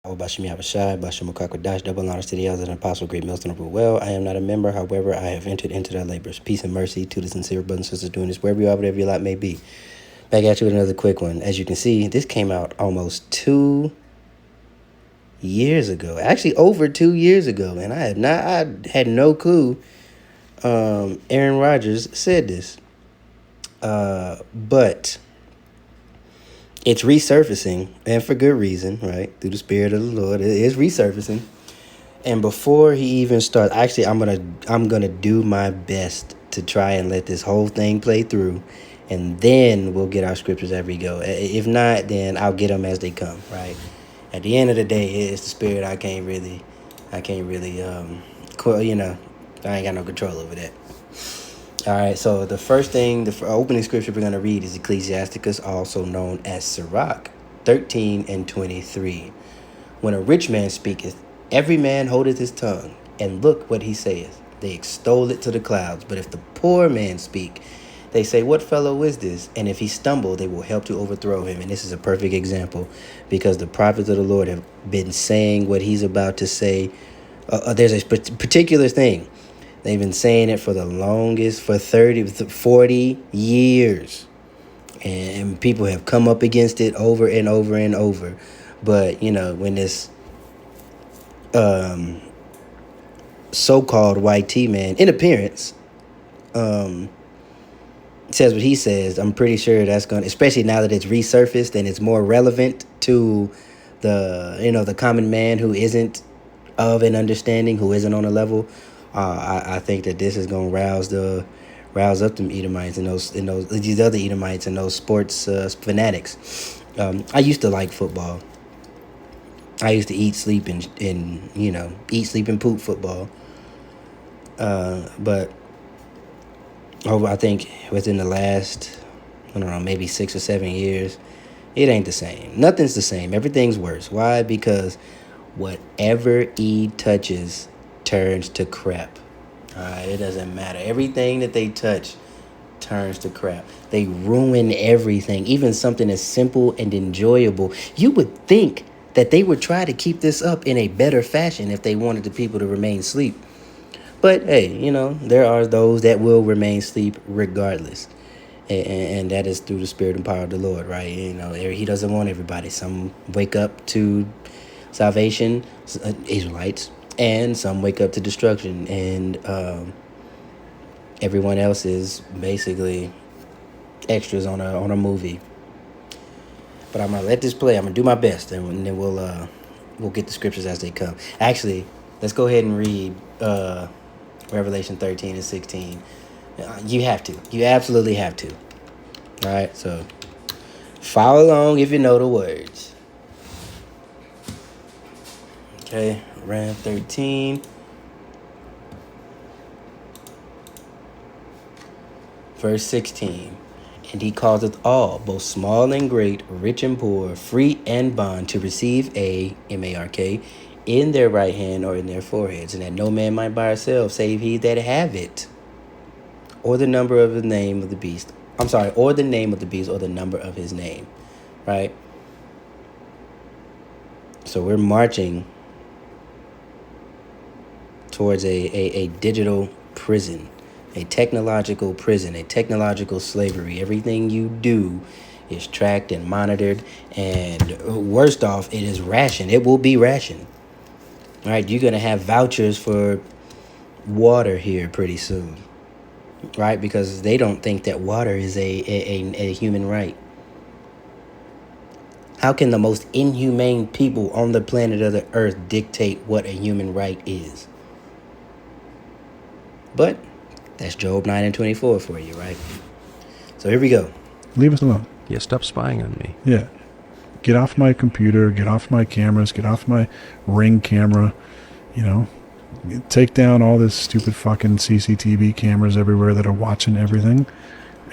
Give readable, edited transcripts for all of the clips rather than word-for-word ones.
Bashim Yabashai, Bashim Dash, double honors to the elders and apostle, great millstone rule well. I am not a member, however, I have entered into their labors. Peace and mercy to the sincere brothers and sisters doing this, wherever you are, whatever your lot may be. Back at you with another quick one. As you can see, this came out almost 2 years ago. Actually, over 2 years ago, and I had no clue Aaron Rodgers said this. But it's resurfacing, and for good reason, right? Through the Spirit of the Lord, it is resurfacing. And before he even starts, actually, I'm gonna do my best to try and let this whole thing play through, and then we'll get our scriptures as we go. If not, then I'll get them as they come, right? At the end of the day, it's the Spirit. I can't really, I ain't got no control over that. All right, so the first thing, the opening scripture we're going to read is Ecclesiasticus, also known as Sirach, 13:23. When a rich man speaketh, every man holdeth his tongue, and look what he saith. They extol it to the clouds. But if the poor man speak, they say, what fellow is this? And if he stumble, they will help to overthrow him. And this is a perfect example, because the prophets of the Lord have been saying what he's about to say. There's a particular thing. They've been saying it for the longest, for 40 years. And people have come up against it over and over and over. But, when this so-called white tea man, in appearance, says what he says, I'm pretty sure that's going to, especially now that it's resurfaced and it's more relevant to the common man who isn't of an understanding, who isn't on a level. I think that this is gonna rouse up them Edomites and these other Edomites and those sports fanatics. I used to like football. I used to eat, sleep, and poop football. But I think within the last, I don't know, maybe 6 or 7 years, it ain't the same. Nothing's the same. Everything's worse. Why? Because whatever E touches turns to crap. All right, it doesn't matter. Everything that they touch turns to crap. They ruin everything, even something as simple and enjoyable. You would think that they would try to keep this up in a better fashion if they wanted the people to remain asleep. But hey, there are those that will remain asleep regardless. And that is through the Spirit and power of the Lord, right? He doesn't want everybody. Some wake up to salvation, Israelites, and some wake up to destruction, and everyone else is basically extras on a movie. But I'm gonna let this play. I'm gonna do my best, and then we'll get the scriptures as they come. Actually, let's go ahead and read Revelation 13 and 16. You have to. You absolutely have to. All right, so follow along if you know the words. Okay, Ram 13. Verse 16. And he causeth all, both small and great, rich and poor, free and bond, to receive a M-A-R-K in their right hand or in their foreheads, and that no man might buy or sell, save he that have it, or the number of the name of the beast. Or the name of the beast, or the number of his name. Right? So we're marching towards a digital prison, a technological prison, a technological slavery. Everything you do is tracked and monitored, and worst off, it is rationed. It will be rationed. All right, you're going to have vouchers for water here pretty soon, right? Because they don't think that water is a human right. How can the most inhumane people on the planet of the earth dictate what a human right is? But that's Job 9 and 24 for you, right? So here we go. Leave us alone. Yeah, stop spying on me. Yeah. Get off my computer, get off my cameras, get off my Ring camera, take down all this stupid fucking CCTV cameras everywhere that are watching everything.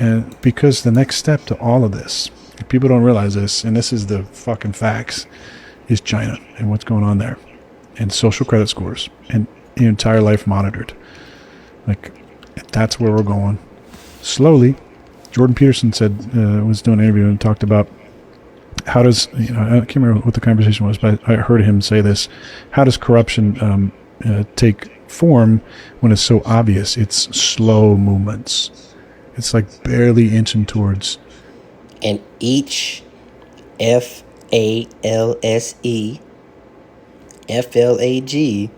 And because the next step to all of this, people don't realize this, and this is the fucking facts, is China and what's going on there. And social credit scores and your entire life monitored. Like, that's where we're going. Slowly. Jordan Peterson said, was doing an interview and talked about how does, I can't remember what the conversation was, but I heard him say this. How does corruption take form when it's so obvious? It's slow movements. It's like barely inching towards. And each FALSE, FLAG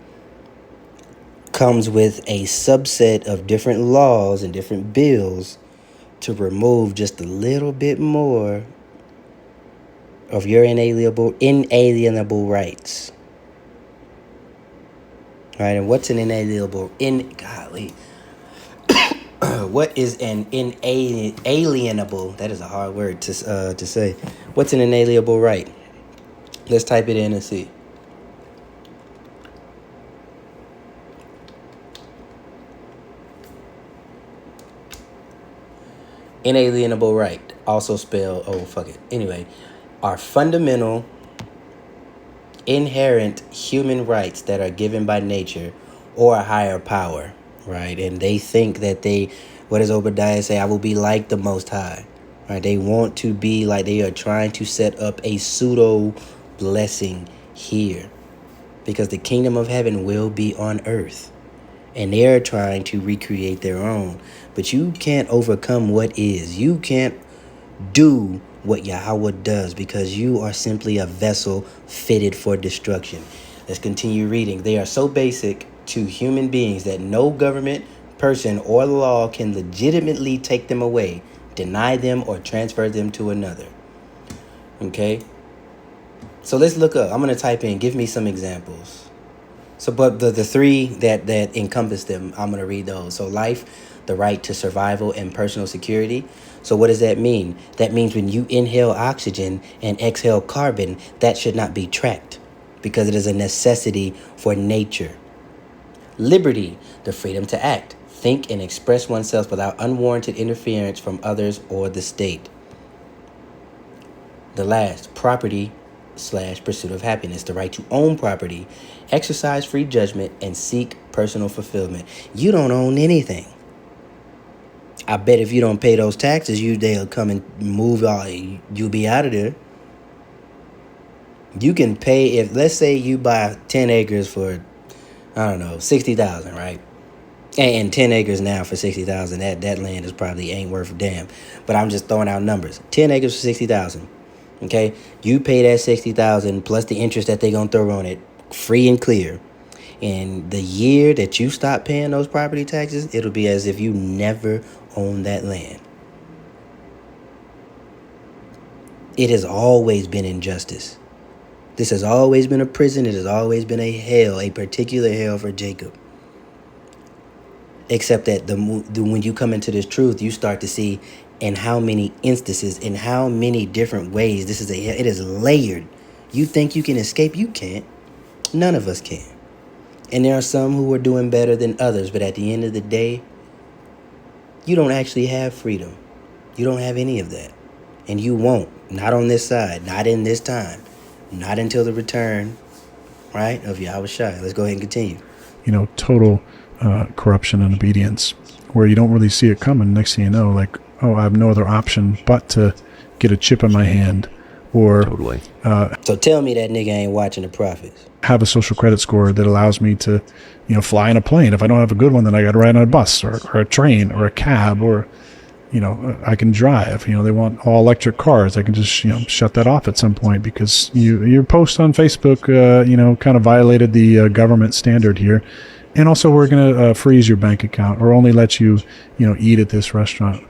comes with a subset of different laws and different bills to remove just a little bit more of your inalienable rights. Right? And what's an what is an inalienable? That is a hard word to say. What's an inalienable right? Let's type it in and see. Inalienable right, also spelled, anyway, are fundamental, inherent human rights that are given by nature or a higher power, right? And they think that what does Obadiah say? I will be like the Most High, right? They want to be like, they are trying to set up a pseudo blessing here because the kingdom of heaven will be on earth. And they're trying to recreate their own. But you can't overcome what is. You can't do what Yahweh does because you are simply a vessel fitted for destruction. Let's continue reading. They are so basic to human beings that no government, person, or law can legitimately take them away, deny them, or transfer them to another. Okay? So let's look up. I'm going to type in, give me some examples. So, but the three that encompass them, I'm going to read those. So life, the right to survival, and personal security. So what does that mean? That means when you inhale oxygen and exhale carbon, that should not be tracked because it is a necessity for nature. Liberty, the freedom to act, think, and express oneself without unwarranted interference from others or the state. The last, property / pursuit of happiness, the right to own property, exercise free judgment, and seek personal fulfillment. You don't own anything. I bet if you don't pay those taxes, they'll come and move all. You'll be out of there. You can pay if, let's say, you buy 10 acres for, I don't know, $60,000, right? And 10 acres now for $60,000. That land is probably ain't worth a damn. But I'm just throwing out numbers. 10 acres for $60,000. Okay, you pay that $60,000 plus the interest that they're gonna throw on it, free and clear. And the year that you stop paying those property taxes, it'll be as if you never owned that land. It has always been injustice. This has always been a prison. It has always been a hell, a particular hell for Jacob. Except that when you come into this truth, you start to see in how many instances, in how many different ways it is layered. You think you can escape? You can't. None of us can. And there are some who are doing better than others, but at the end of the day, you don't actually have freedom. You don't have any of that. And you won't. Not on this side. Not in this time. Not until the return, right, of Yahweh Shai. Let's go ahead and continue. Total corruption and obedience, where you don't really see it coming. Next thing you know, like, oh, I have no other option but to get a chip in my hand, or Totally. So tell me that nigga ain't watching the prophets. Have a social credit score that allows me to, fly in a plane. If I don't have a good one, then I got to ride on a bus or a train or a cab, or, I can drive. They want all electric cars. I can just, shut that off at some point because your post on Facebook, kind of violated the government standard here. And also, we're going to freeze your bank account or only let you, eat at this restaurant.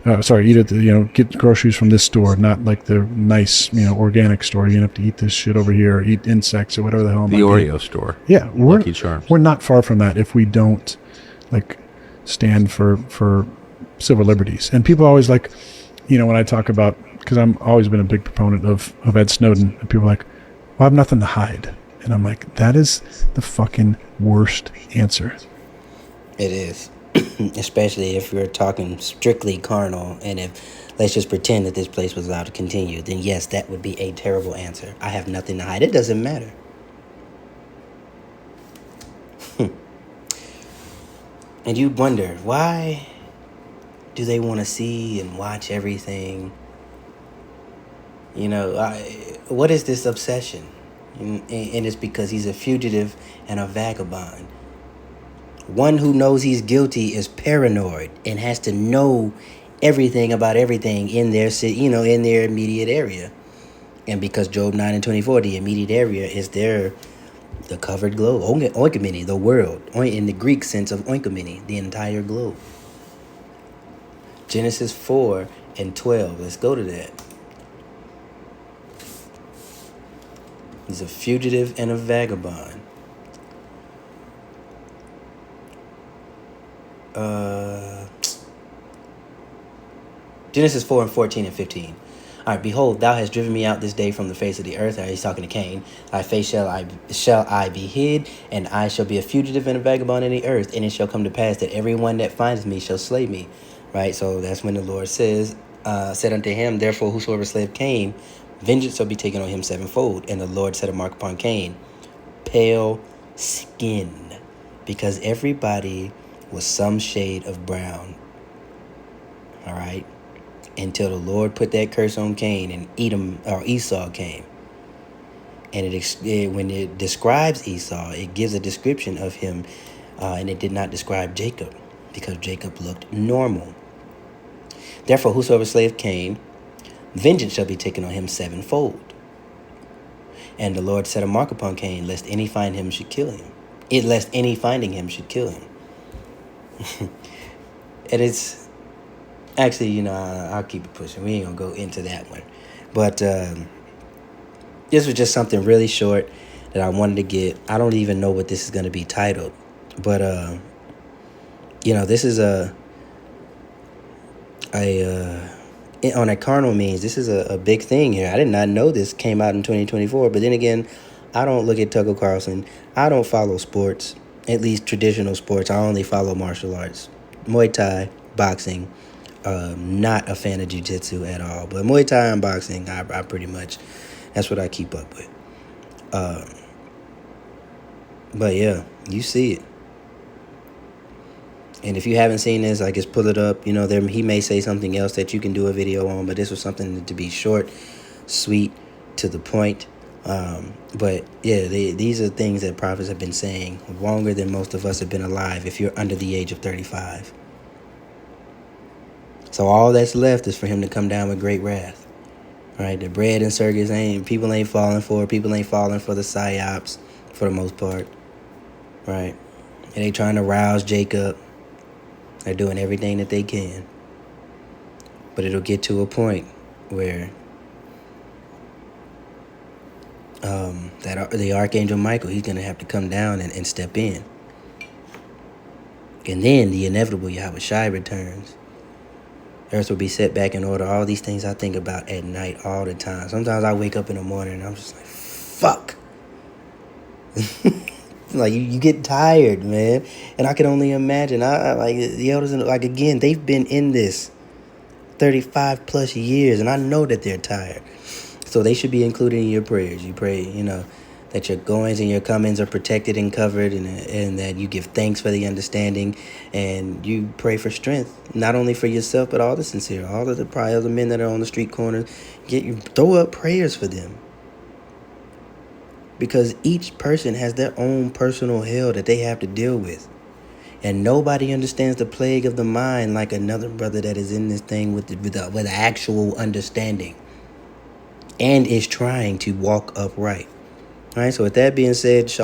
Eat at the, get groceries from this store, not like the nice, organic store. You have to eat this shit over here or eat insects or whatever the hell. The Oreo store. Yeah. Lucky Charms. We're not far from that if we don't, stand for civil liberties. And people always when I talk about, because I'm always been a big proponent of Ed Snowden, and people are like, well, I have nothing to hide. And I'm like, that is the fucking worst answer. It is. Especially if you're talking strictly carnal, and if, let's just pretend that this place was allowed to continue, then yes, that would be a terrible answer. I have nothing to hide. It doesn't matter. And you wonder, why do they want to see and watch everything? What is this obsession? And it's because he's a fugitive and a vagabond. One who knows he's guilty is paranoid and has to know everything about everything in their city, in their immediate area. And because Job 9 and 24, the immediate area is the covered globe, oikomene, the world, in the Greek sense of oikomene, the entire globe. Genesis 4 and 12. Let's go to that. He's a fugitive and a vagabond. Genesis 4 and 14 and 15. All right, behold, thou hast driven me out this day from the face of the earth. He's talking to Cain. Thy face shall I be hid, and I shall be a fugitive and a vagabond in the earth. And it shall come to pass that every one that finds me shall slay me. Right, so that's when the Lord said unto him, therefore whosoever slayeth Cain, vengeance shall be taken on him sevenfold. And the Lord set a mark upon Cain, pale skin, because everybody was some shade of brown. All right. Until the Lord put that curse on Cain and Esau came. And when it describes Esau, it gives a description of him, and it did not describe Jacob, because Jacob looked normal. Therefore, whosoever slayeth Cain, vengeance shall be taken on him sevenfold. And the Lord set a mark upon Cain, lest any find him should kill him. Lest any finding him should kill him. And it's... Actually, I'll keep it pushing. We ain't going to go into that one. But this was just something really short that I wanted to get. I don't even know what this is going to be titled. But, this is on a carnal means, this is a big thing here. I did not know this came out in 2024. But then again, I don't look at Tucker Carlson. I don't follow sports, at least traditional sports. I only follow martial arts, Muay Thai, boxing. Not a fan of jiu-jitsu at all, but Muay Thai and boxing, I pretty much, that's what I keep up with. But yeah, you see it. And if you haven't seen this, I just pull it up. He may say something else that you can do a video on, but this was something to be short, sweet, to the point. But yeah, these are things that prophets have been saying longer than most of us have been alive if you're under the age of 35. So all that's left is for him to come down with great wrath. Right? The bread and circus people ain't falling for it. People ain't falling for the psyops for the most part. Right? And they trying to rouse Jacob. They're doing everything that they can. But it'll get to a point where the Archangel Michael, he's going to have to come down and step in. And then the inevitable Yahweh Shai returns. Earth will be set back in order. All these things I think about at night all the time. Sometimes I wake up in the morning and I'm just like, fuck. Like, you get tired, man. And I can only imagine. I like the elders, again, they've been in this 35 plus years, and I know that they're tired. So they should be included in your prayers. You pray, that your goings and your comings are protected and covered, and that you give thanks for the understanding, and you pray for strength, not only for yourself, but all the sincere, all of the men that are on the street corners. Throw up prayers for them. Because each person has their own personal hell that they have to deal with. And nobody understands the plague of the mind like another brother that is in this thing with actual understanding and is trying to walk upright. All right, so with that being said,